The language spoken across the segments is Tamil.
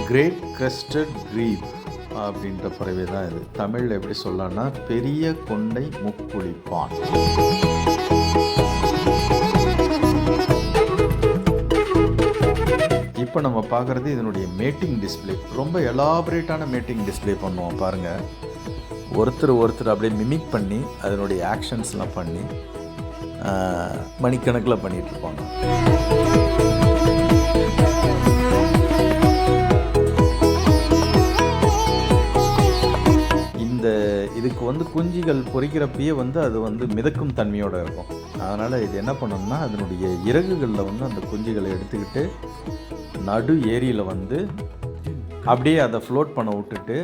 கிரேட் கிரெஸ்டட் கிரீப் அப்படின்ற பறவை தான் இது. தமிழில் எப்படி சொல்லலாம்னா பெரிய கொண்டை முக்குளிப்பான். இப்போ நம்ம பார்க்குறது இதனுடைய மேட்டிங் டிஸ்பிளே. ரொம்ப எலாபரேட்டான மேட்டிங் டிஸ்பிளே பண்ணுவோம் பாருங்கள். ஒருத்தர் அப்படியே மிமிக் பண்ணி அதனுடைய ஆக்ஷன்ஸ்லாம் பண்ணி மணிக்கணக்கில் பண்ணிகிட்ருப்பாங்க. இதுக்கு குஞ்சுகள் பொறிக்கிறப்பயே அது மிதக்கும் தன்மையோடு இருக்கும். அதனால் இது என்ன பண்ணணும்னா அதனுடைய இறகுகளில் அந்த குஞ்சுகளை எடுத்துக்கிட்டு நடு ஏரியில் அப்படியே அதை ஃப்ளோட் பண்ண விட்டுட்டு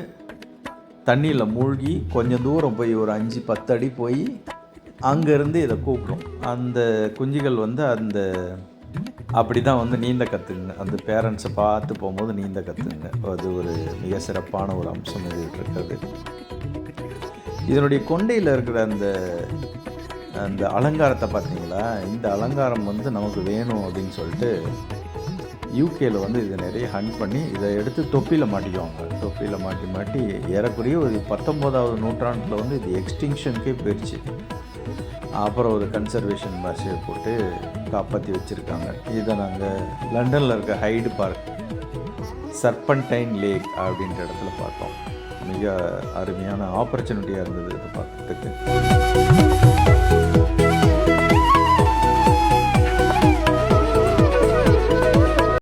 தண்ணியில் மூழ்கி கொஞ்சம் தூரம் போய் ஒரு 5-10 அடி போய் அங்கேருந்து இதை கூப்பிடும். அந்த குஞ்சுகள் அந்த அப்படி தான் நீந்த கற்றுங்க. அந்த பேரண்ட்ஸை பார்த்து போகும்போது நீந்த கற்றுங்க. அது ஒரு மிக சிறப்பான ஒரு அம்சம் இது இருக்கிறது. இதனுடைய கொண்டையில் இருக்கிற அந்த அலங்காரத்தை பார்த்தீங்களா? இந்த அலங்காரம் நமக்கு வேணும் அப்படின்னு சொல்லிட்டு யூகேயில் இதை நிறைய ஹண்ட் பண்ணி இதை எடுத்து தொப்பியில் மாட்டிக்குவாங்க. தொப்பியில் மாட்டி ஏறக்குறைய ஒரு 19ஆவது நூற்றாண்டில் இது எக்ஸ்டிங்ஷனுக்கே போயிடுச்சு. அப்புறம் ஒரு கன்சர்வேஷன் பாஷையை போட்டு காப்பாற்றி வச்சுருக்காங்க. இதை நாங்கள் லண்டனில் இருக்க ஹைடு பார்க் சர்பன்டைன் லேக் அப்படின்ற இடத்துல பார்த்தோம். மிக அருமையான ஆப்பர்ச்சுனிட்டியாக இருந்தது இதை பார்க்குறதுக்கு.